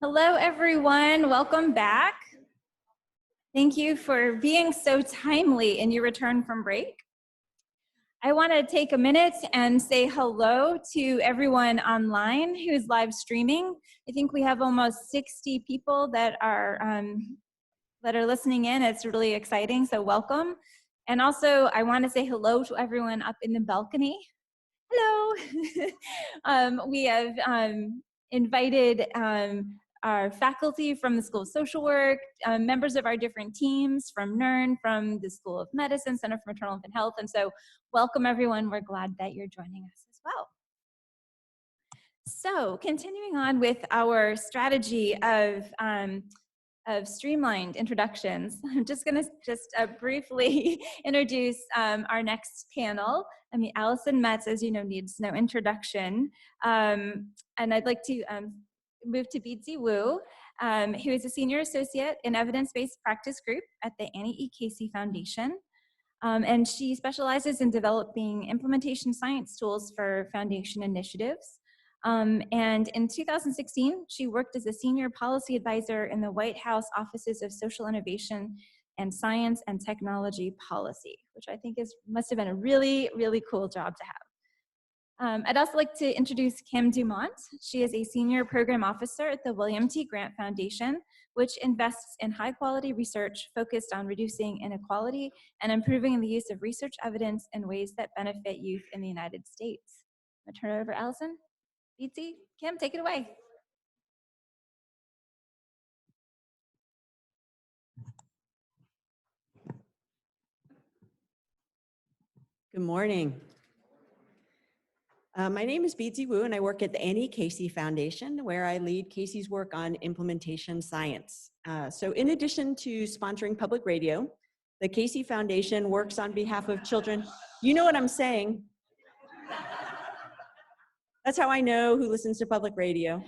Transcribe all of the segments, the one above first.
Hello, everyone. Welcome back. Thank you for being so timely in your return from break. I want to take a minute and say hello to everyone online who's live streaming. I think we have almost 60 people that are listening in. It's really exciting, so welcome. And also, I want to say hello to everyone up in the balcony. Hello. We have invited our faculty from the School of Social Work, members of our different teams from NERN, from the School of Medicine, Center for Maternal Infant Health. And so welcome everyone. We're glad that you're joining us as well. So continuing on with our strategy of streamlined introductions, I'm just going to briefly introduce our next panel. I mean, Allison Metz, as you know, needs no introduction. And I'd like to move to Beadsie Wu, who is a senior associate in evidence-based practice group at the Annie E. Casey Foundation. And she specializes in developing implementation science tools for foundation initiatives. And in 2016, she worked as a senior policy advisor in the White House Offices of Social Innovation and Science and Technology Policy, which I think must have been a really, really cool job to have. I'd also like to introduce Kim DuMont. She is a senior program officer at the William T. Grant Foundation, which invests in high quality research focused on reducing inequality and improving the use of research evidence in ways that benefit youth in the United States. I'm gonna turn it over to Allison. Beadsie, Kim, take it away. Good morning. My name is Beadsie Wu, and I work at the Annie Casey Foundation, where I lead Casey's work on implementation science. So in addition to sponsoring public radio, the Casey Foundation works on behalf of children. You know what I'm saying? That's how I know who listens to public radio.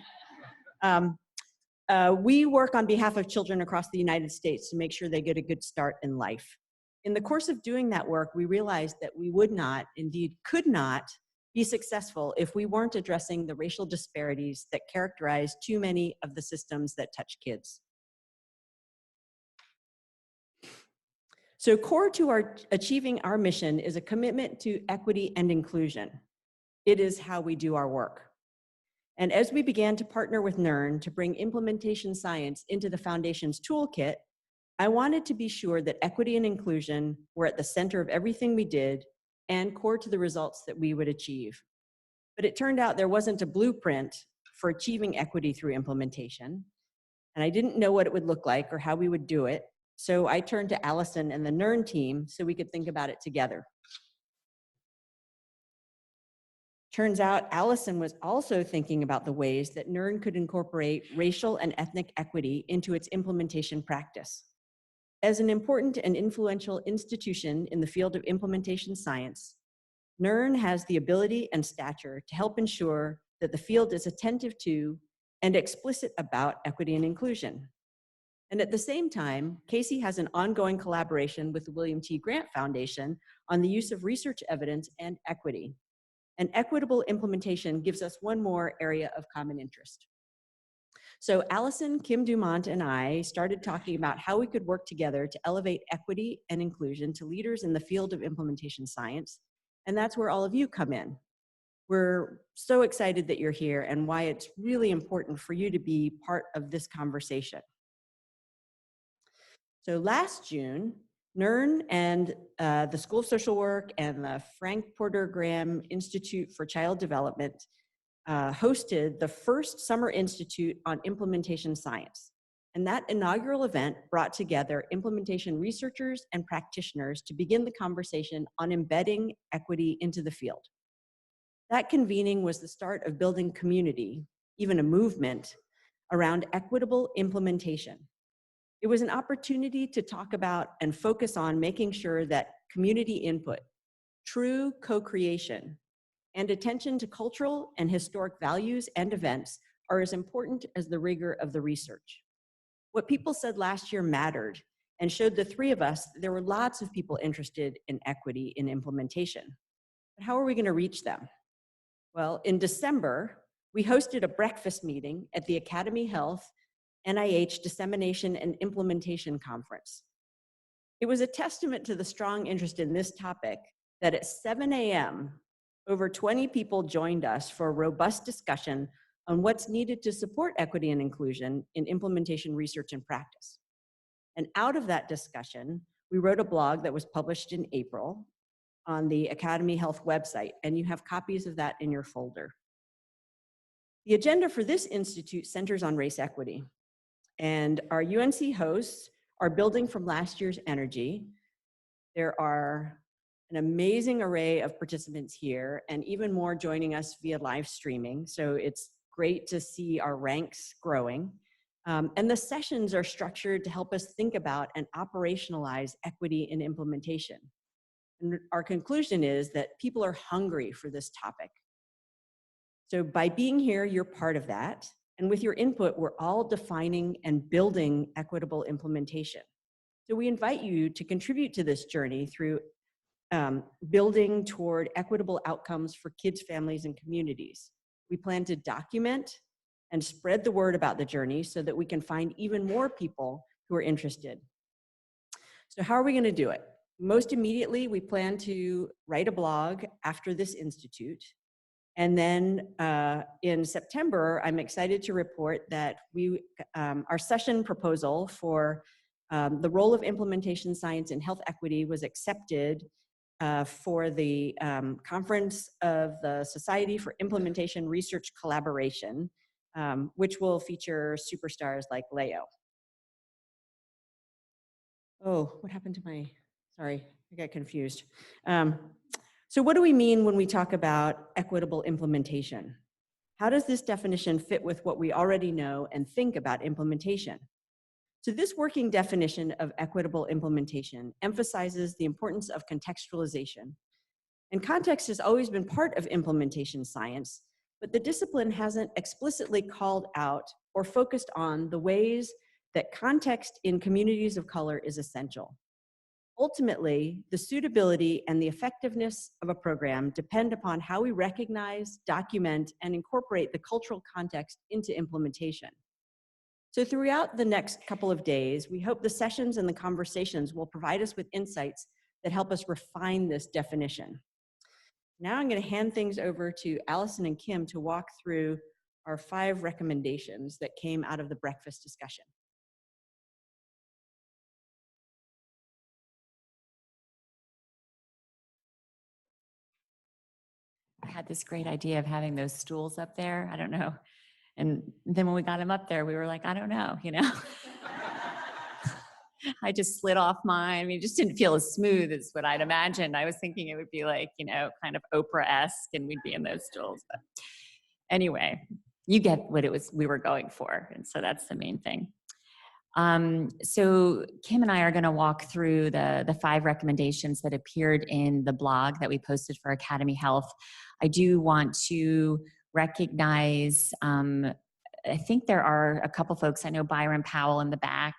We work on behalf of children across the United States to make sure they get a good start in life. In the course of doing that work, we realized that we would not, indeed could not, be successful if we weren't addressing the racial disparities that characterize too many of the systems that touch kids. So core to achieving our mission is a commitment to equity and inclusion. It is how we do our work. And as we began to partner with NERN to bring implementation science into the Foundation's toolkit, I wanted to be sure that equity and inclusion were at the center of everything we did and core to the results that we would achieve. But it turned out there wasn't a blueprint for achieving equity through implementation, and I didn't know what it would look like or how we would do it, so I turned to Allison and the NERN team so we could think about it together. Turns out Allison was also thinking about the ways that NERN could incorporate racial and ethnic equity into its implementation practice. As an important and influential institution in the field of implementation science, NERN has the ability and stature to help ensure that the field is attentive to and explicit about equity and inclusion. And at the same time, Casey has an ongoing collaboration with the William T. Grant Foundation on the use of research evidence and equity. And equitable implementation gives us one more area of common interest. So Allison, Kim DuMont, and I started talking about how we could work together to elevate equity and inclusion to leaders in the field of implementation science. And that's where all of you come in. We're so excited that you're here and why it's really important for you to be part of this conversation. So last June, NERN and the School of Social Work and the Frank Porter Graham Institute for Child Development hosted the first Summer Institute on Implementation Science. And that inaugural event brought together implementation researchers and practitioners to begin the conversation on embedding equity into the field. That convening was the start of building community, even a movement, around equitable implementation. It was an opportunity to talk about and focus on making sure that community input, true co-creation, and attention to cultural and historic values and events are as important as the rigor of the research. What people said last year mattered and showed the three of us that there were lots of people interested in equity in implementation. But how are we going to reach them? Well, in December, we hosted a breakfast meeting at the Academy Health NIH Dissemination and Implementation Conference. It was a testament to the strong interest in this topic that at 7 a.m., over 20 people joined us for a robust discussion on what's needed to support equity and inclusion in implementation research and practice. And out of that discussion, we wrote a blog that was published in April on the Academy Health website, and you have copies of that in your folder. The agenda for this institute centers on race equity, and our UNC hosts are building from last year's energy. There are an amazing array of participants here, and even more joining us via live streaming, so it's great to see our ranks growing. And the sessions are structured to help us think about and operationalize equity in implementation. And our conclusion is that people are hungry for this topic. So by being here, you're part of that. And with your input, we're all defining and building equitable implementation. So we invite you to contribute to this journey through building toward equitable outcomes for kids, families, and communities. We plan to document and spread the word about the journey so that we can find even more people who are interested. So how are we going to do it? Most immediately, we plan to write a blog after this institute. And then in September, I'm excited to report that our session proposal for the role of implementation science in health equity was accepted for the Conference of the Society for Implementation Research Collaboration, which will feature superstars like Leo. Oh, what happened to my, sorry, I got confused. So what do we mean when we talk about equitable implementation? How does this definition fit with what we already know and think about implementation? So this working definition of equitable implementation emphasizes the importance of contextualization. And context has always been part of implementation science, but the discipline hasn't explicitly called out or focused on the ways that context in communities of color is essential. Ultimately, the suitability and the effectiveness of a program depend upon how we recognize, document, and incorporate the cultural context into implementation. So throughout the next couple of days, we hope the sessions and the conversations will provide us with insights that help us refine this definition. Now I'm going to hand things over to Allison and Kim to walk through our 5 recommendations that came out of the breakfast discussion. I had this great idea of having those stools up there. I don't know. And then when we got them up there, we were like, I don't know, you know. I just slid off mine. I mean, it just didn't feel as smooth as what I'd imagined. I was thinking it would be like, you know, kind of Oprah-esque and we'd be in those stools. But anyway, you get what it was we were going for. And so that's the main thing. So Kim and I are going to walk through the 5 recommendations that appeared in the blog that we posted for Academy Health. I do want to recognize, I think there are a couple folks, I know Byron Powell in the back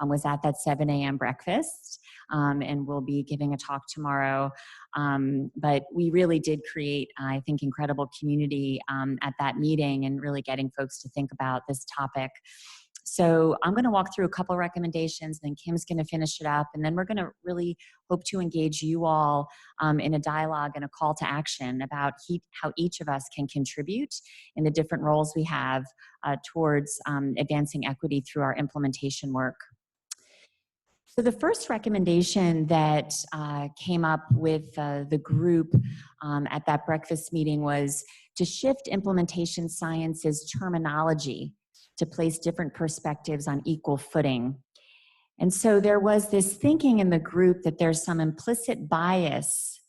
was at that 7 a.m. breakfast and will be giving a talk tomorrow. But we really did create, I think, incredible community at that meeting and really getting folks to think about this topic. So I'm going to walk through a couple recommendations, then Kim's going to finish it up, and then we're going to really hope to engage you all in a dialogue and a call to action about how each of us can contribute in the different roles we have towards advancing equity through our implementation work. So the first recommendation that came up with the group at that breakfast meeting was to shift implementation science's terminology to place different perspectives on equal footing. And so there was this thinking in the group that there's some implicit bias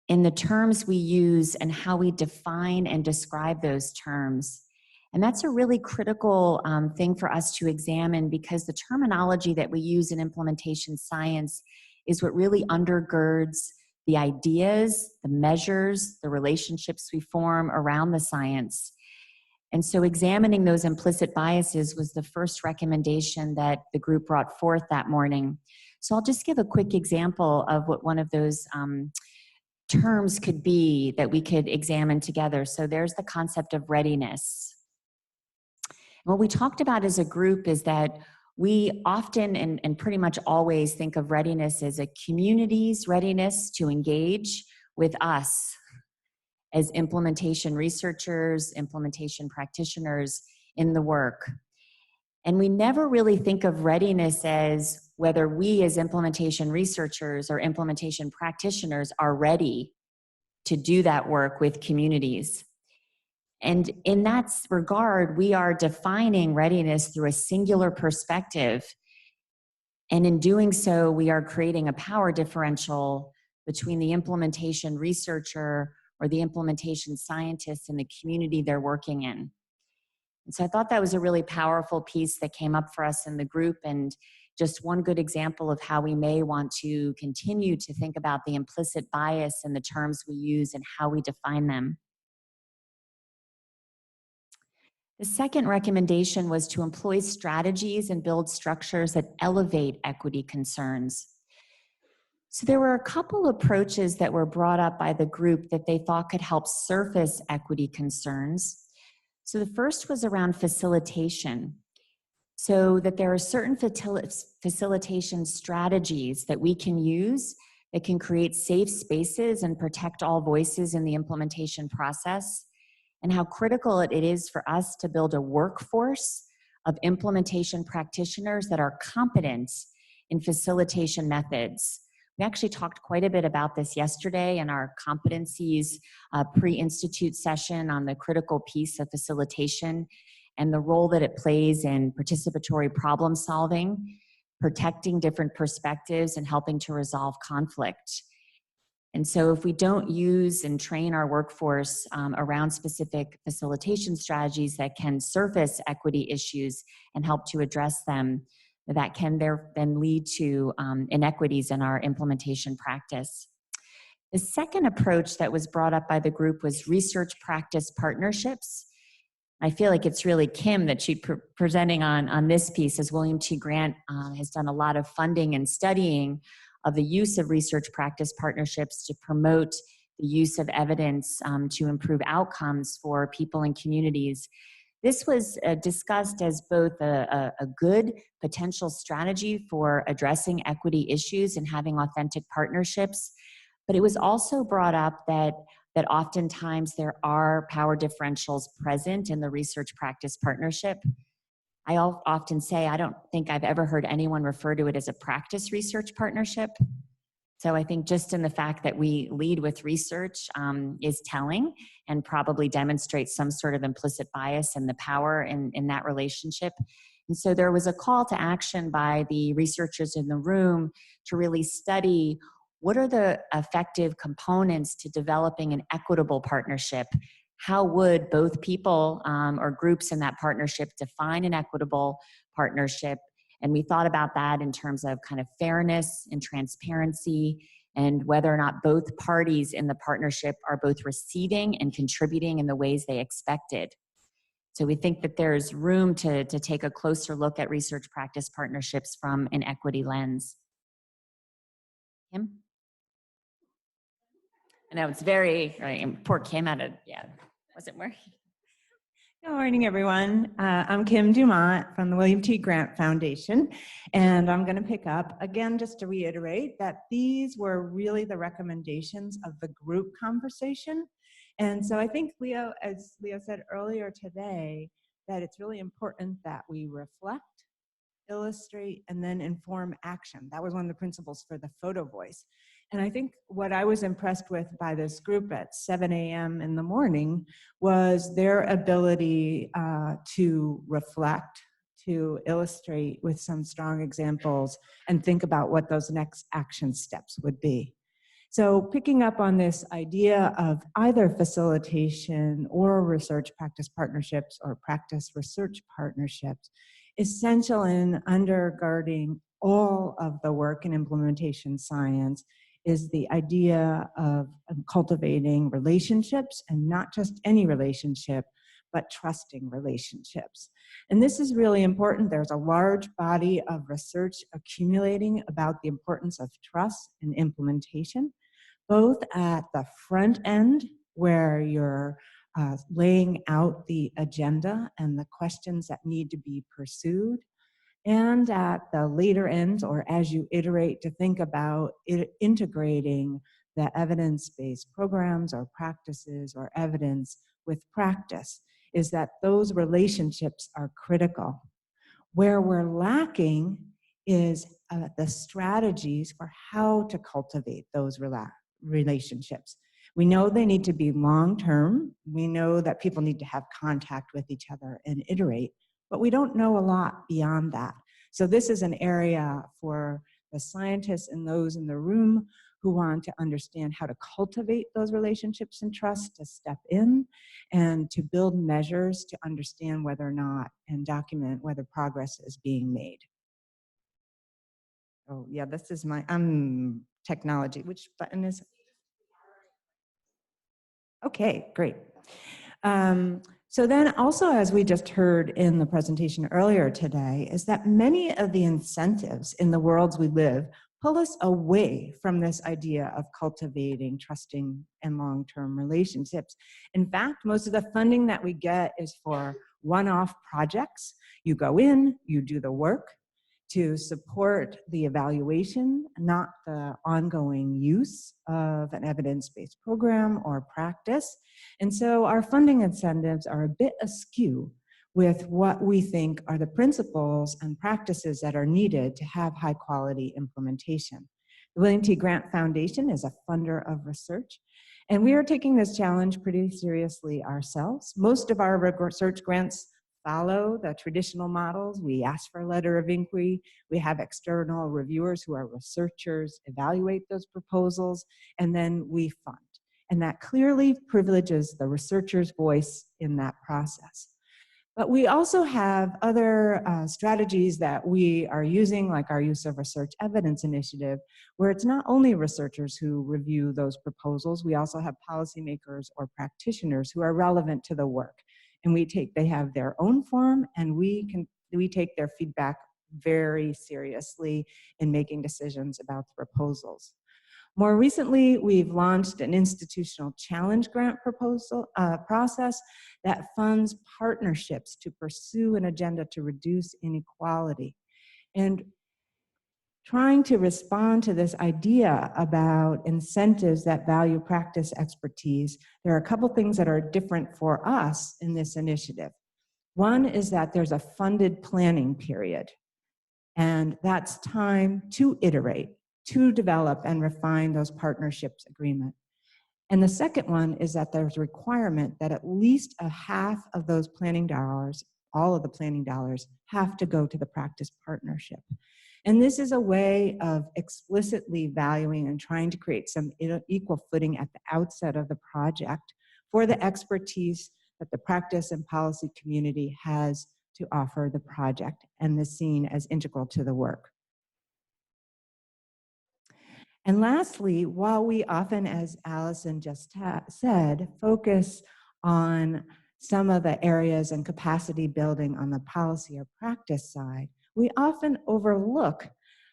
in the terms we use and how we define and describe those terms. And that's a really critical thing for us to examine, because the terminology that we use in implementation science is what really undergirds the ideas, the measures, the relationships we form around the science. And so examining those implicit biases was the first recommendation that the group brought forth that morning. So I'll just give a quick example of what one of those terms could be that we could examine together. So there's the concept of readiness. What we talked about as a group is that we often and pretty much always think of readiness as a community's readiness to engage with us as implementation researchers, implementation practitioners in the work. And we never really think of readiness as whether we as implementation researchers or implementation practitioners are ready to do that work with communities. And in that regard, we are defining readiness through a singular perspective. And in doing so, we are creating a power differential between the implementation researcher or the implementation scientist and the community they're working in. And so I thought that was a really powerful piece that came up for us in the group, and just one good example of how we may want to continue to think about the implicit bias in the terms we use and how we define them. The second recommendation was to employ strategies and build structures that elevate equity concerns. So there were a couple approaches that were brought up by the group that they thought could help surface equity concerns. So the first was around facilitation. So that there are certain facilitation strategies that we can use that can create safe spaces and protect all voices in the implementation process, and how critical it is for us to build a workforce of implementation practitioners that are competent in facilitation methods. We actually talked quite a bit about this yesterday in our competencies pre-institute session on the critical piece of facilitation and the role that it plays in participatory problem solving, protecting different perspectives, and helping to resolve conflict. And so if we don't use and train our workforce around specific facilitation strategies that can surface equity issues and help to address them, that can then lead to inequities in our implementation practice. The second approach that was brought up by the group was research practice partnerships. I feel like it's really Kim that she's presenting on this piece, as William T. Grant has done a lot of funding and studying of the use of research practice partnerships to promote the use of evidence to improve outcomes for people and communities. This was discussed as both a good potential strategy for addressing equity issues and having authentic partnerships, but it was also brought up that oftentimes there are power differentials present in the research practice partnership. I often say I don't think I've ever heard anyone refer to it as a practice research partnership. So I think just in the fact that we lead with research is telling and probably demonstrates some sort of implicit bias and the power in that relationship. And so there was a call to action by the researchers in the room to really study what are the effective components to developing an equitable partnership. How would both people or groups in that partnership define an equitable partnership? And we thought about that in terms of kind of fairness and transparency, and whether or not both parties in the partnership are both receiving and contributing in the ways they expected. So we think that there's room to take a closer look at research practice partnerships from an equity lens. Kim? I know it's very, right, poor Kim had a, yeah, wasn't working. Good morning, everyone. I'm Kim DuMont from the William T. Grant Foundation, and I'm going to pick up, again, just to reiterate that these were really the recommendations of the group conversation. And so I think, Leo, as Leo said earlier today, that it's really important that we reflect, illustrate, and then inform action. That was one of the principles for the photo voice. And I think what I was impressed with by this group at 7 a.m. in the morning was their ability to reflect, to illustrate with some strong examples, and think about what those next action steps would be. So picking up on this idea of either facilitation or research practice partnerships or practice research partnerships, essential in undergirding all of the work in implementation science is the idea of cultivating relationships, and not just any relationship, but trusting relationships. And this is really important. There's a large body of research accumulating about the importance of trust in implementation, both at the front end, where you're laying out the agenda and the questions that need to be pursued. And at the later end, or as you iterate, to think about integrating the evidence-based programs or practices or evidence with practice, is that those relationships are critical. Where we're lacking is the strategies for how to cultivate those relationships. We know they need to be long-term. We know that people need to have contact with each other and iterate, but we don't know a lot beyond that. So this is an area for the scientists and those in the room who want to understand how to cultivate those relationships and trust to step in and to build measures to understand whether or not and document whether progress is being made. Oh yeah, this is my technology. Which button is it? Okay, great. So then also, as we just heard in the presentation earlier today, is that many of the incentives in the worlds we live pull us away from this idea of cultivating, trusting, and long-term relationships. In fact, most of the funding that we get is for one-off projects. You go in, you do the work to support the evaluation, not the ongoing use of an evidence-based program or practice. And so our funding incentives are a bit askew with what we think are the principles and practices that are needed to have high quality implementation. The William T. Grant Foundation is a funder of research, and we are taking this challenge pretty seriously ourselves. Most of our research grants follow the traditional models. We ask for a letter of inquiry. We have external reviewers who are researchers evaluate those proposals, and then we fund. And that clearly privileges the researcher's voice in that process. But we also have other strategies that we are using, like our use of research evidence initiative, where it's not only researchers who review those proposals, we also have policymakers or practitioners who are relevant to the work. And they have their own form, and we take their feedback very seriously in making decisions about the proposals. More recently, we've launched an institutional challenge grant process that funds partnerships to pursue an agenda to reduce inequality. And trying to respond to this idea about incentives that value practice expertise, there are a couple things that are different for us in this initiative. One is that there's a funded planning period, and that's time to iterate, to develop and refine those partnerships agreement. And the second one is that there's a requirement that at least a half of those planning dollars, all of the planning dollars, have to go to the practice partnership. And this is a way of explicitly valuing and trying to create some equal footing at the outset of the project for the expertise that the practice and policy community has to offer the project and is seen as integral to the work. And lastly, while we often, as Allison just said, focus on some of the areas and capacity building on the policy or practice side, we often overlook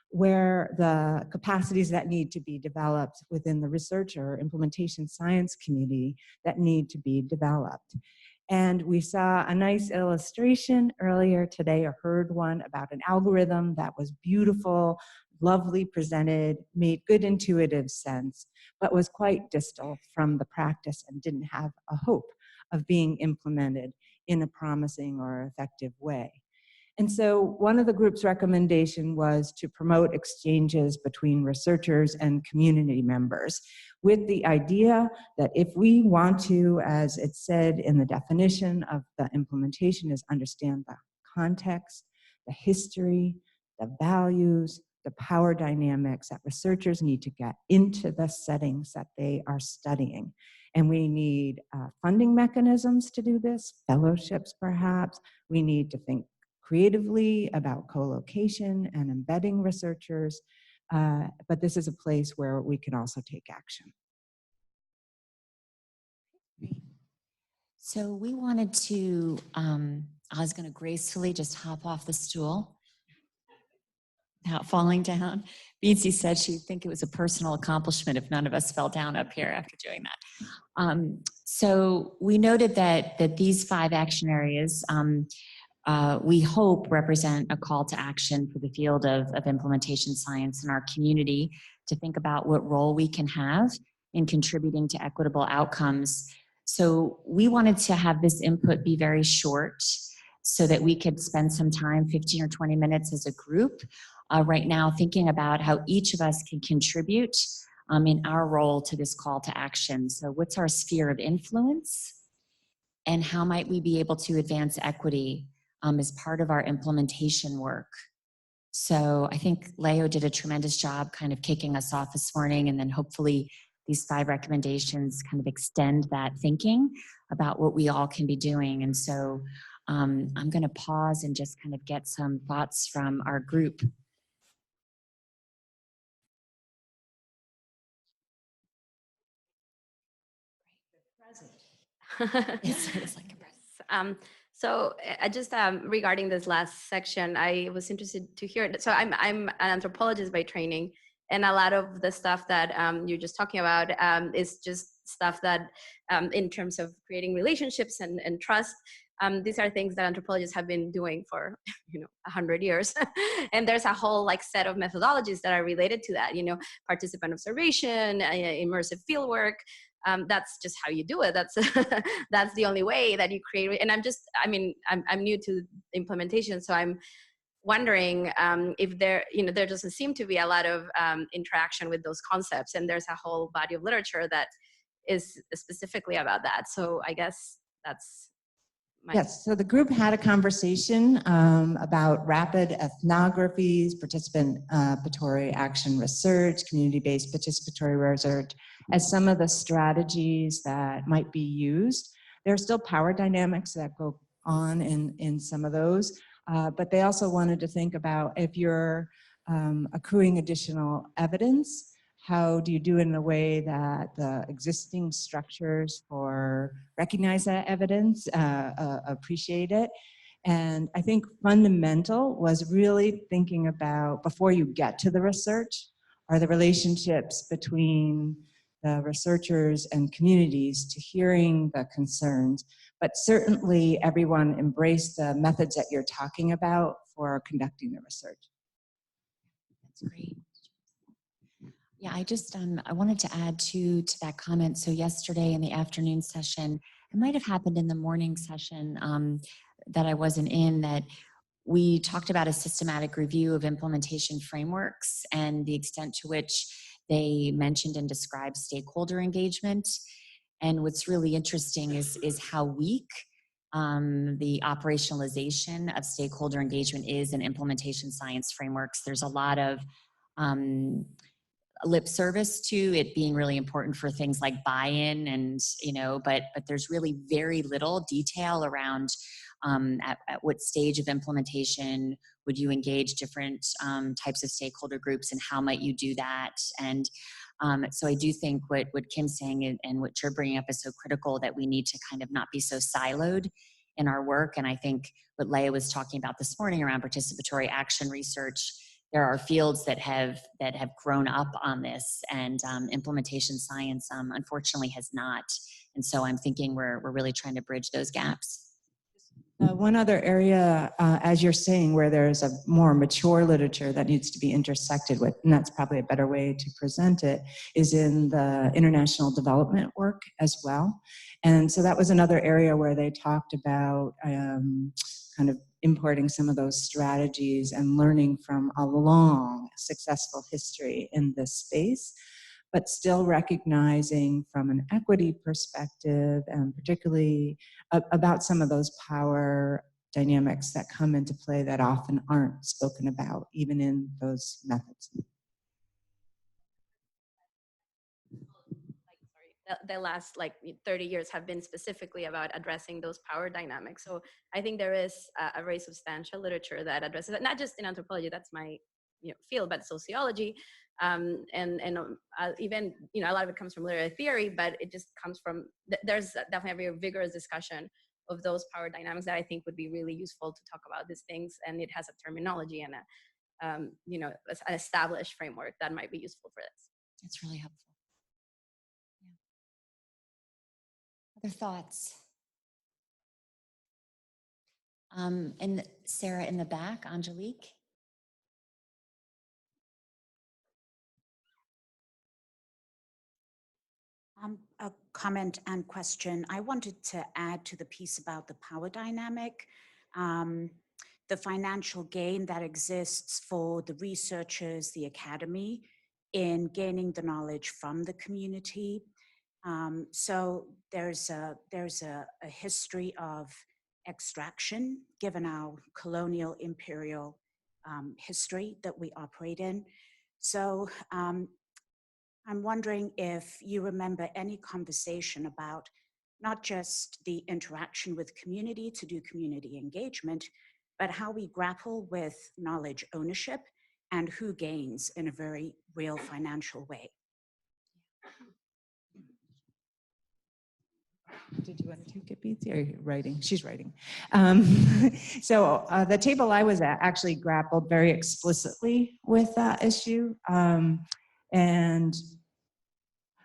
where the capacities that need to be developed within the research or implementation science community that need to be developed. And we saw a nice illustration earlier today, or heard one about an algorithm that was beautiful, lovely presented, made good intuitive sense, but was quite distal from the practice and didn't have a hope of being implemented in a promising or effective way. And so one of the group's recommendation was to promote exchanges between researchers and community members, with the idea that if we want to, as it said in the definition of the implementation, is understand the context, the history, the values, the power dynamics, that researchers need to get into the settings that they are studying. And we need funding mechanisms to do this, fellowships perhaps. We need to think creatively about co-location and embedding researchers, but this is a place where we can also take action. So we wanted to, I was going to gracefully just hop off the stool without falling down. Beadsie said she'd think it was a personal accomplishment if none of us fell down up here after doing that. So we noted that these 5 action areas we hope represent a call to action for the field of implementation science in our community to think about what role we can have in contributing to equitable outcomes. So we wanted to have this input be very short so that we could spend some time, 15 or 20 minutes as a group, right now thinking about how each of us can contribute in our role to this call to action. So what's our sphere of influence? And how might we be able to advance equity as part of our implementation work? So I think Leo did a tremendous job kind of kicking us off this morning, and then hopefully these 5 recommendations kind of extend that thinking about what we all can be doing. And so I'm going to pause and just kind of get some thoughts from our group. It's like a so I just regarding this last section, I was interested to hear. So I'm an anthropologist by training, and a lot of the stuff that you're just talking about is just stuff that in terms of creating relationships and trust. These are things that anthropologists have been doing for 100 years, and there's a whole like set of methodologies that are related to that. Participant observation, immersive fieldwork. That's just how you do it. That's that's the only way that you create. And I'm new to implementation, so I'm wondering if there doesn't seem to be a lot of interaction with those concepts, and there's a whole body of literature that is specifically about that. So I guess that's Yes, so the group had a conversation about rapid ethnographies, participatory action research, community-based participatory research as some of the strategies that might be used. There are still power dynamics that go on in some of those, but they also wanted to think about if you're accruing additional evidence, how do you do it in a way that the existing structures for recognize that evidence, appreciate it? And I think fundamental was really thinking about, before you get to the research, are the relationships between the researchers and communities to hearing the concerns, but certainly everyone embraced the methods that you're talking about for conducting the research. That's great. Yeah, I wanted to add to that comment. So yesterday in the afternoon session, it might have happened in the morning session that I wasn't in, that we talked about a systematic review of implementation frameworks and the extent to which they mentioned and described stakeholder engagement. And what's really interesting is how weak the operationalization of stakeholder engagement is in implementation science frameworks. There's a lot of lip service to it being really important for things like buy-in, and but there's really very little detail around at what stage of implementation would you engage different types of stakeholder groups, and how might you do that. And so I do think what Kim's saying and what you're bringing up is so critical, that we need to kind of not be so siloed in our work. And I think what Leah was talking about this morning around participatory action research, there are fields that have grown up on this, and implementation science unfortunately has not. And so I'm thinking we're really trying to bridge those gaps. One other area, as you're saying, where there's a more mature literature that needs to be intersected with, and that's probably a better way to present it, is in the international development work as well. And so that was another area where they talked about kind of importing some of those strategies and learning from a long, successful history in this space, but still recognizing from an equity perspective, and particularly about some of those power dynamics that come into play that often aren't spoken about, even in those methods. The last 30 years have been specifically about addressing those power dynamics. So I think there is a very substantial literature that addresses it, not just in anthropology, that's my field, but sociology, and even a lot of it comes from literary theory, but it just comes from there's definitely a very vigorous discussion of those power dynamics that I think would be really useful to talk about these things, and it has a terminology and an established framework that might be useful for this. That's really helpful. Other thoughts? And Sarah in the back, Angelique. A comment and question. I wanted to add to the piece about the power dynamic, the financial gain that exists for the researchers, the academy, in gaining the knowledge from the community. So there's a history of extraction, given our colonial imperial history that we operate in. So I'm wondering if you remember any conversation about not just the interaction with community to do community engagement, but how we grapple with knowledge ownership and who gains in a very real financial way. Did you want to take it, Beadsie? Are you writing? She's writing. So the table I was at actually grappled very explicitly with that issue. And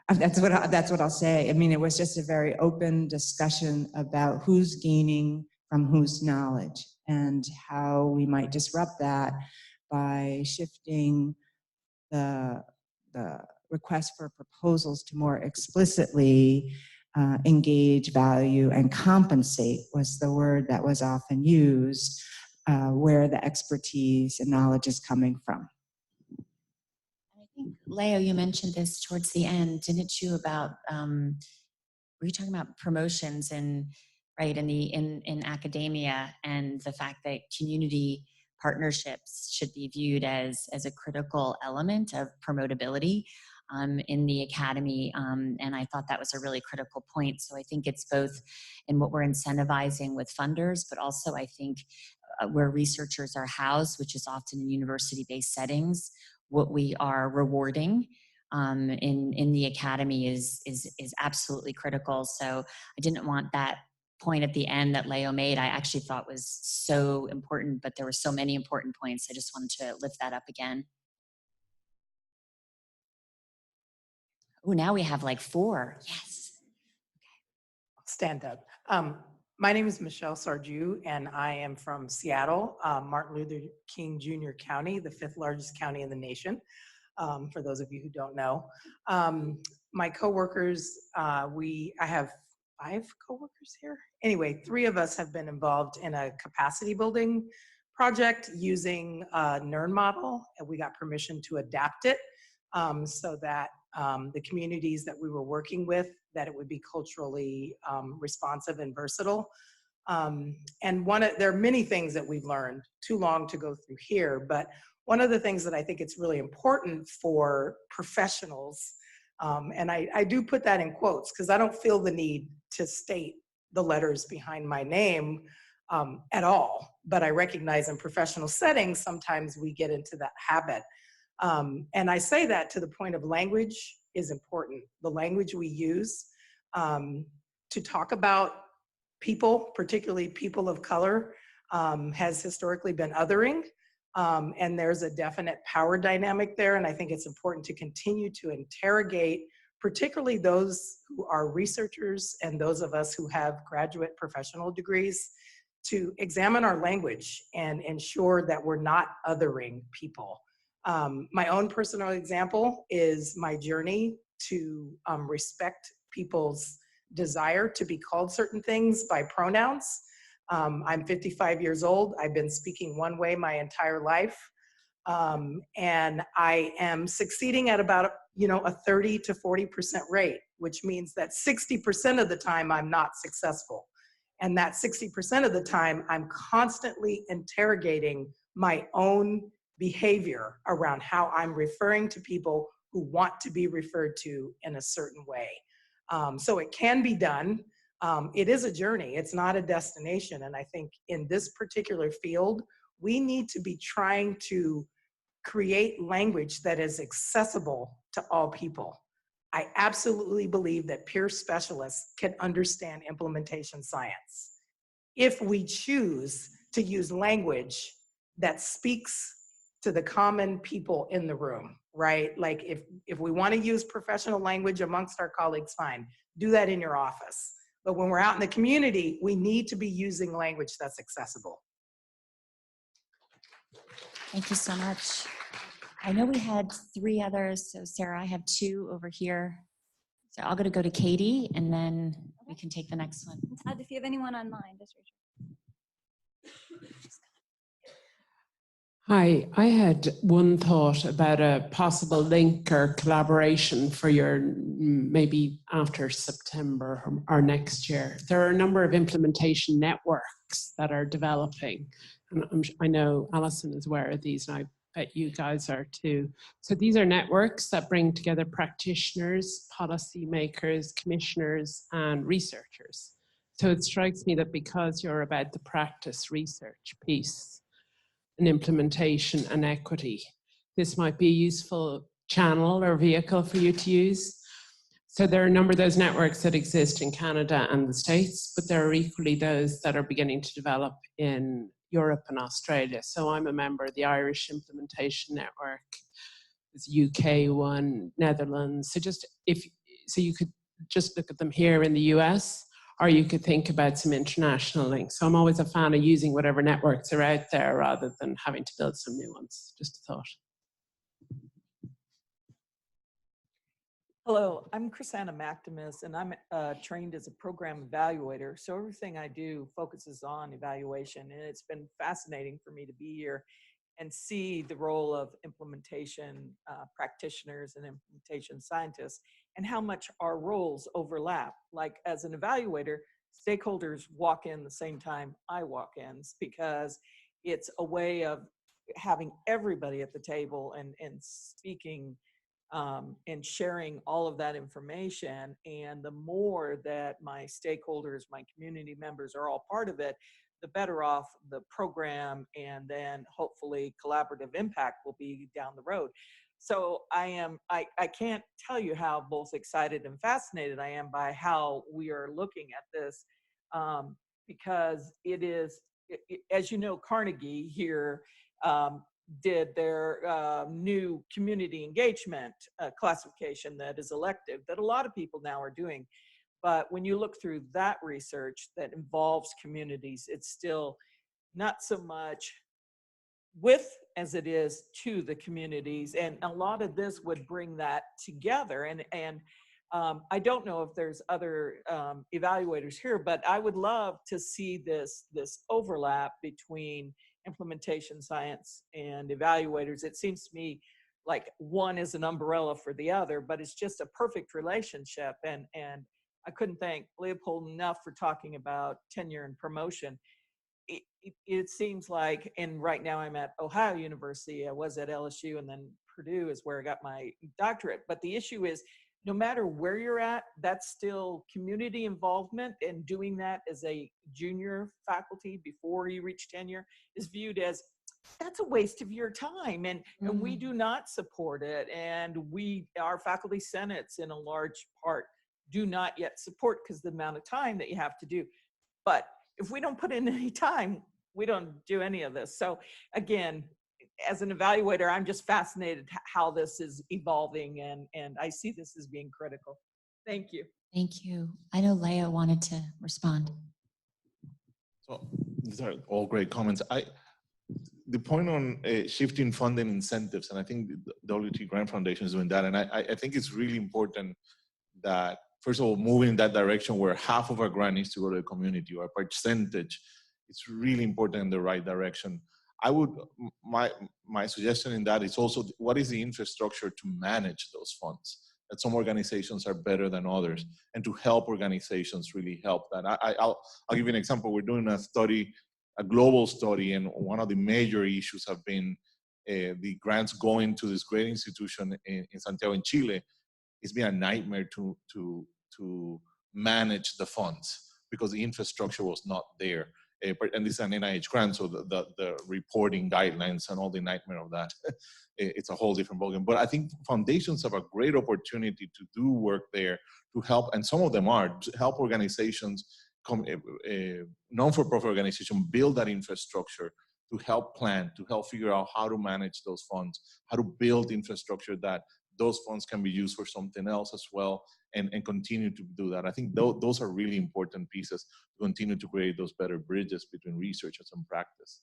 that's what I'll say. I mean, it was just a very open discussion about who's gaining from whose knowledge and how we might disrupt that by shifting the request for proposals to more explicitly engage, value, and compensate was the word that was often used, where the expertise and knowledge is coming from. I think, Leo, you mentioned this towards the end, didn't you, about, were you talking about promotions in academia, and the fact that community partnerships should be viewed as a critical element of promotability in the academy, and I thought that was a really critical point. So I think it's both in what we're incentivizing with funders, but also I think where researchers are housed, which is often in university-based settings, what we are rewarding in the academy is absolutely critical. So I didn't want that point at the end that Leo made, I actually thought was so important, but there were so many important points. I just wanted to lift that up again. Oh, now we have like 4. Yes. I'll stand up. My name is Michelle Sarju, and I am from Seattle, Martin Luther King Jr. County, the 5th largest county in the nation, for those of you who don't know. My coworkers, I have 5 coworkers here. Anyway, 3 of us have been involved in a capacity building project using a NERN model, and we got permission to adapt it so that the communities that we were working with, that it would be culturally responsive and versatile. And there are many things that we've learned, too long to go through here, but one of the things that I think it's really important for professionals, and I do put that in quotes because I don't feel the need to state the letters behind my name at all, but I recognize in professional settings, sometimes we get into that habit. And I say that to the point of language is important. The language we use to talk about people, particularly people of color, has historically been othering. And there's a definite power dynamic there. And I think it's important to continue to interrogate, particularly those who are researchers and those of us who have graduate professional degrees, to examine our language and ensure that we're not othering people. My own personal example is my journey to respect people's desire to be called certain things by pronouns. I'm 55 years old. I've been speaking one way my entire life. And I am succeeding at about, a 30 to 40% rate, which means that 60% of the time I'm not successful. And that 60% of the time I'm constantly interrogating my own behavior around how I'm referring to people who want to be referred to in a certain way. So it can be done. It is a journey. It's not a destination. And I think in this particular field, we need to be trying to create language that is accessible to all people. I absolutely believe that peer specialists can understand implementation science if we choose to use language that speaks to the common people in the room, right? Like if we want to use professional language amongst our colleagues, fine, do that in your office. But when we're out in the community, we need to be using language that's accessible. Thank you so much. I know we had 3 others, so Sarah, I have 2 over here. So I'm gonna go to Katie, and then we can take the next one. Todd, if you have anyone online, just raise your hand. Hi, I had one thought about a possible link or collaboration for your maybe after September or next year. There are a number of implementation networks that are developing. And I know Allison is aware of these, and I bet you guys are too. So these are networks that bring together practitioners, policymakers, commissioners, and researchers. So it strikes me that because you're about the practice research piece, and implementation and equity, this might be a useful channel or vehicle for you to use. So there are a number of those networks that exist in Canada and the States, but there are equally those that are beginning to develop in Europe and Australia. So I'm a member of the Irish Implementation Network, there's a UK one, Netherlands. So you could just look at them here in the US, or you could think about some international links. So I'm always a fan of using whatever networks are out there rather than having to build some new ones. Just a thought. Hello, I'm Chrisanna Mactimus, and I'm trained as a program evaluator. So everything I do focuses on evaluation, and it's been fascinating for me to be here and see the role of implementation practitioners and implementation scientists and how much our roles overlap. Like as an evaluator, stakeholders walk in the same time I walk in because it's a way of having everybody at the table and speaking and sharing all of that information. And the more that my stakeholders, my community members are all part of it, the better off the program and then hopefully collaborative impact will be down the road. So I can't tell you how both excited and fascinated I am by how we are looking at this because it is, as you know, Carnegie here did their new community engagement classification that is elective that a lot of people now are doing. But when you look through that research that involves communities, it's still not so much with as it is to the communities. And a lot of this would bring that together. And I don't know if there's other evaluators here, but I would love to see this overlap between implementation science and evaluators. It seems to me like one is an umbrella for the other, but it's just a perfect relationship. And I couldn't thank Leopold enough for talking about tenure and promotion. It seems like, and right now I'm at Ohio University, I was at LSU, and then Purdue is where I got my doctorate. But the issue is, no matter where you're at, that's still community involvement, and doing that as a junior faculty before you reach tenure is viewed as, that's a waste of your time, and we do not support it. And our faculty senates in a large part do not yet support because of the amount of time that you have to do. But if we don't put in any time, we don't do any of this. So again, as an evaluator, I'm just fascinated how this is evolving, and I see this as being critical. Thank you. Thank you. I know Leah wanted to respond. So these are all great comments. The point on shifting funding incentives, and I think the WT Grant Foundation is doing that, and I think it's really important that, first of all, moving in that direction where half of our grant needs to go to the community, or a percentage. It's really important in the right direction. My suggestion in that is also, what is the infrastructure to manage those funds? That some organizations are better than others, and to help organizations really help that. I'll give you an example. We're doing a study, a global study, and one of the major issues have been the grants going to this great institution in Santiago in Chile. It's been a nightmare to manage the funds because the infrastructure was not there. And this is an NIH grant, so the reporting guidelines and all the nightmare of that, it's a whole different ballgame. But I think foundations have a great opportunity to do work there to help, and some of them are, to help organizations, non-for-profit organizations, build that infrastructure to help plan, to help figure out how to manage those funds, how to build infrastructure that those funds can be used for something else as well, and continue to do that. I think those are really important pieces to continue to create those better bridges between researchers and practice,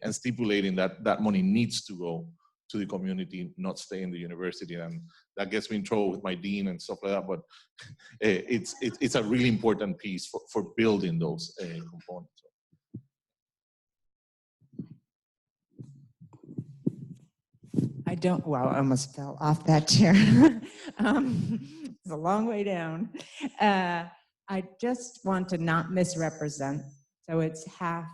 and stipulating that that money needs to go to the community, not stay in the university. And that gets me in trouble with my dean and stuff like that, but it's a really important piece for building those components. Wow, I almost fell off that chair. It's a long way down. I just want to not misrepresent. So it's a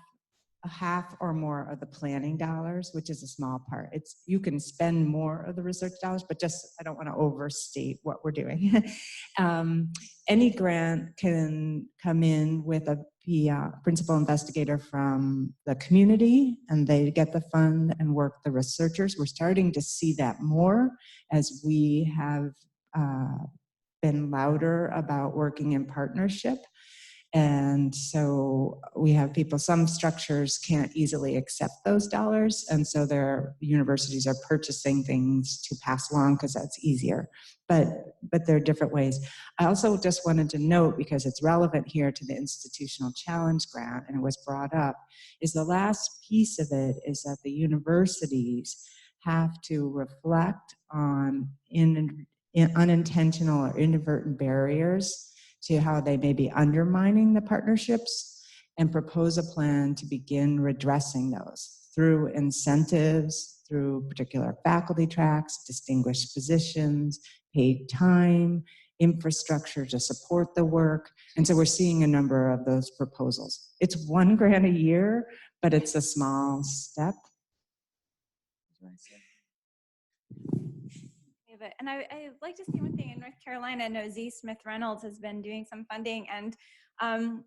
half or more of the planning dollars, which is a small part. You can spend more of the research dollars, but I don't want to overstate what we're doing. Any grant can come in with a principal investigator from the community, and they get the fund and work the researchers. We're starting to see that more as we have been louder about working in partnership. And so we have some structures can't easily accept those dollars. And so their universities are purchasing things to pass along because that's easier. But there are different ways. I also just wanted to note, because it's relevant here to the institutional challenge grant, and it was brought up, is the last piece of it is that the universities have to reflect on unintentional or inadvertent barriers to how they may be undermining the partnerships, and propose a plan to begin redressing those through incentives, through particular faculty tracks, distinguished positions, paid time, infrastructure to support the work. And so we're seeing a number of those proposals. It's one grant a year, but it's a small step. And I'd like to see one thing in North Carolina. I know Z. Smith Reynolds has been doing some funding, and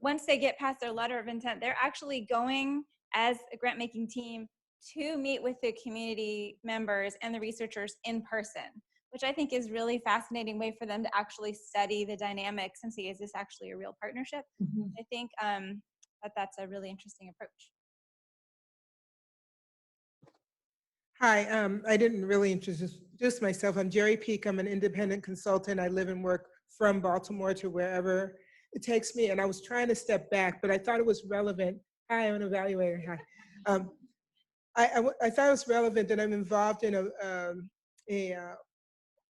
once they get past their letter of intent, they're actually going as a grant-making team to meet with the community members and the researchers in person, which I think is really fascinating way for them to actually study the dynamics and see, is this actually a real partnership? Mm-hmm. I think that's a really interesting approach. Hi, I didn't really introduce myself. I'm Jerry Peak. I'm an independent consultant. I live and work from Baltimore to wherever it takes me. And I was trying to step back, but I thought it was relevant. Hi, I'm an evaluator. Hi. I thought it was relevant that I'm involved in a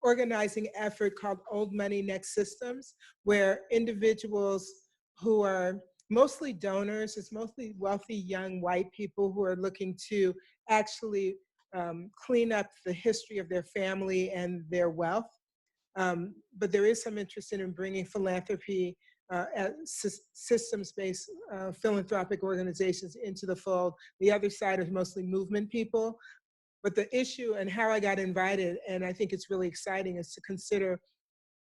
organizing effort called Old Money Next Systems, where individuals who are mostly donors, it's mostly wealthy young white people who are looking to actually clean up the history of their family and their wealth. But there is some interest in bringing philanthropy, systems-based philanthropic organizations into the fold. The other side is mostly movement people. But the issue and how I got invited, and I think it's really exciting, is to consider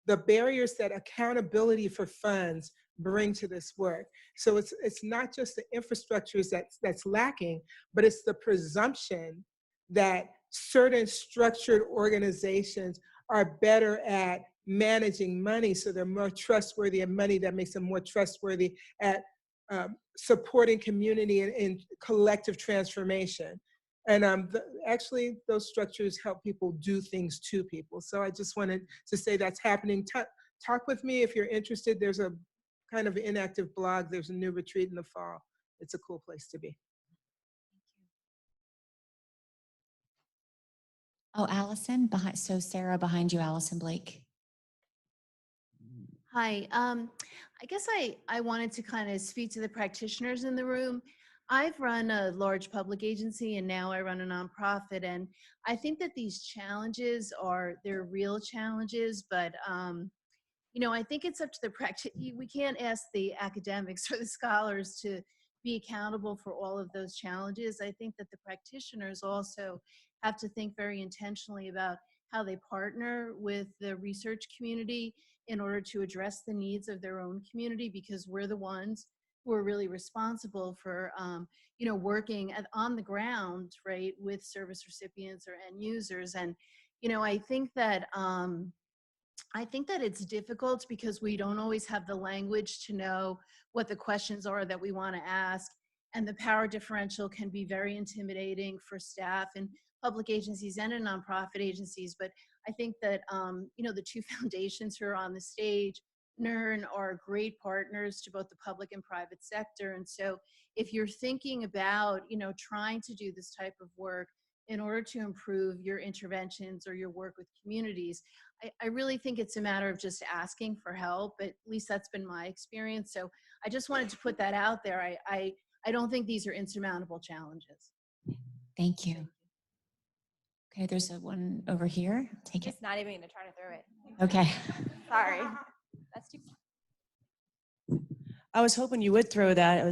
the barriers that accountability for funds bring to this work. So it's not just the infrastructures that's lacking, but it's the presumption that certain structured organizations are better at managing money, so they're more trustworthy, and money that makes them more trustworthy at supporting community and collective transformation. And actually, those structures help people do things to people. So I just wanted to say that's happening. Talk with me if you're interested. There's a kind of inactive blog. There's a new retreat in the fall. It's a cool place to be. Oh, Allison, so Sarah behind you, Allison Blake. Hi, I guess I wanted to kind of speak to the practitioners in the room. I've run a large public agency and now I run a nonprofit, and I think that these challenges they're real challenges, but you know, I think it's up to the practice. We can't ask the academics or the scholars to be accountable for all of those challenges. I think that the practitioners also have to think very intentionally about how they partner with the research community in order to address the needs of their own community, because we're the ones who are really responsible for, you know, working on the ground, right, with service recipients or end users. And, you know, I think that it's difficult because we don't always have the language to know what the questions are that we want to ask. and the power differential can be very intimidating for staff in public agencies and in nonprofit agencies. But I think that, the two foundations who are on the stage, NERN, are great partners to both the public and private sector. And so if you're thinking about, trying to do this type of work in order to improve your interventions or your work with communities, I really think it's a matter of just asking for help. At least that's been my experience. So I just wanted to put that out there. I don't think these are insurmountable challenges. Thank you. Okay, there's one over here. Take it. Just not even gonna try to throw it. Okay. Sorry. That's too. I was hoping you would throw that.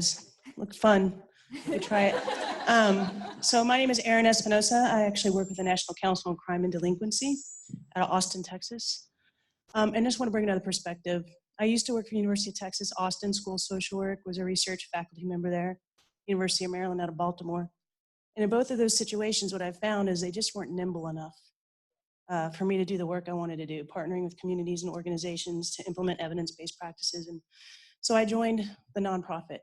Looked fun. You try it. So my name is Erin Espinosa. I actually work with the National Council on Crime and Delinquency out of Austin, Texas. And I just want to bring another perspective. I used to work for University of Texas, Austin School of Social Work, was a research faculty member there, University of Maryland out of Baltimore. And in both of those situations, what I found is they just weren't nimble enough for me to do the work I wanted to do, partnering with communities and organizations to implement evidence-based practices. And so I joined the nonprofit.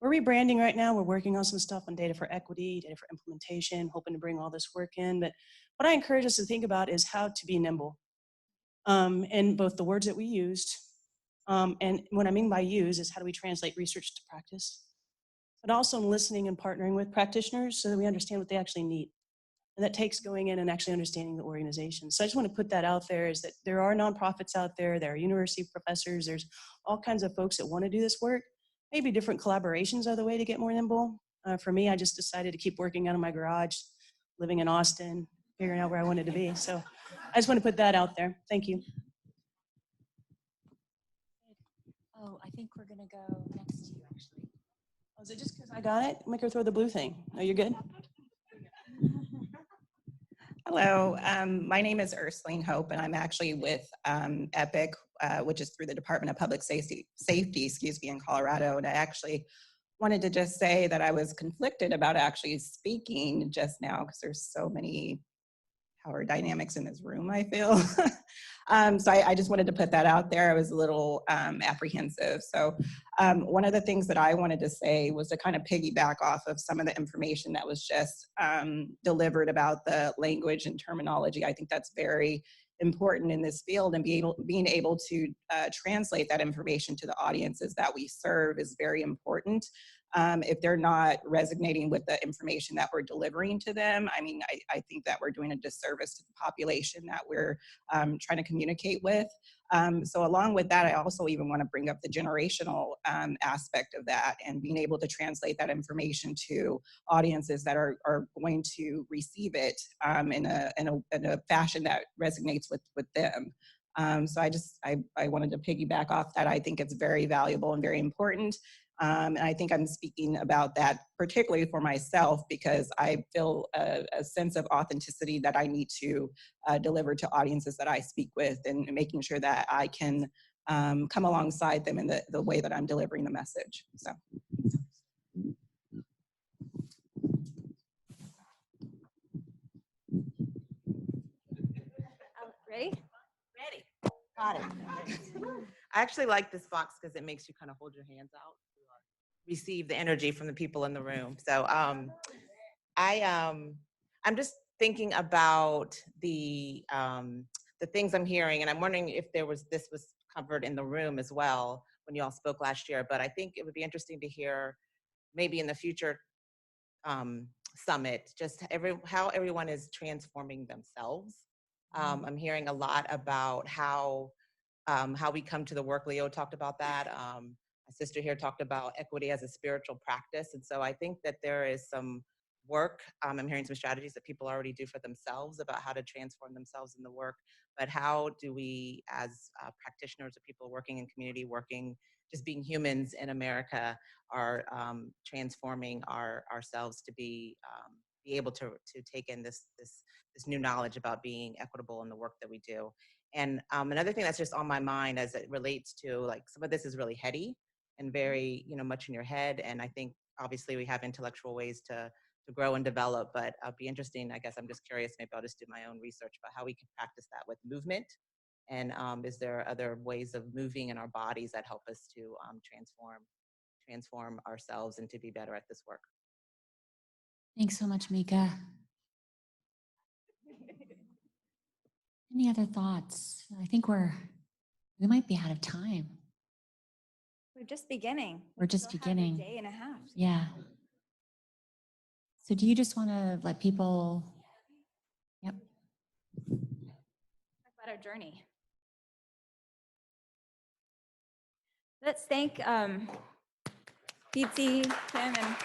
We're rebranding right now. We're working on some stuff on data for equity, data for implementation, hoping to bring all this work in. But what I encourage us to think about is how to be nimble in both the words that we used, and what I mean by use is how do we translate research to practice, but also in listening and partnering with practitioners so that we understand what they actually need. And that takes going in and actually understanding the organization. So I just want to put that out there, is that there are nonprofits out there, there are university professors, there's all kinds of folks that want to do this work. Maybe different collaborations are the way to get more nimble. For me, I just decided to keep working out of my garage, living in Austin, figuring out where I wanted to be. So I just want to put that out there. Thank you. Oh, I think we're gonna go next to you, actually. Oh, is it just because I got it? Make her throw the blue thing. No, you're good? Hello, my name is Ursuline Hope, and I'm actually with EPIC, which is through the Department of Public Safety, in Colorado. And I actually wanted to just say that I was conflicted about actually speaking just now because there's so many power dynamics in this room, I feel. So I just wanted to put that out there. I was a little apprehensive. So one of the things that I wanted to say was to kind of piggyback off of some of the information that was just delivered about the language and terminology. I think that's very important in this field, and being able to translate that information to the audiences that we serve is very important. If they're not resonating with the information that we're delivering to them, I mean, I think that we're doing a disservice to the population that we're trying to communicate with. So along with that, I also even want to bring up the generational aspect of that, and being able to translate that information to audiences that are going to receive it in a fashion that resonates with them. So I wanted to piggyback off that. I think it's very valuable and very important. And I think I'm speaking about that particularly for myself because I feel a sense of authenticity that I need to deliver to audiences that I speak with, and making sure that I can come alongside them in the way that I'm delivering the message. So. Ready? Ready. Got it. I actually like this box because it makes you kind of hold your hands out to receive the energy from the people in the room. So I'm just thinking about the things I'm hearing, and I'm wondering if this was covered in the room as well when you all spoke last year. But I think it would be interesting to hear maybe in the future summit just how everyone is transforming themselves. I'm hearing a lot about how we come to the work. Leo talked about that. My sister here talked about equity as a spiritual practice. And so I think that there is some work. I'm hearing some strategies that people already do for themselves about how to transform themselves in the work. But how do we, as practitioners or people working in community, just being humans in America, are transforming ourselves to be able to take in this new knowledge about being equitable in the work that we do. And another thing that's just on my mind as it relates to, like, some of this is really heady and very, much in your head. And I think obviously we have intellectual ways to grow and develop, but it'll be interesting. I guess I'm just curious, maybe I'll just do my own research about how we can practice that with movement. And is there other ways of moving in our bodies that help us to transform transform ourselves and to be better at this work. Thanks so much, Mika. Any other thoughts? I think we might be out of time. We're just beginning. We're just Still have a beginning. day and a half. Yeah. So do you just want to let people, yep. Talk about our journey. Let's thank Beadsie, Kim, and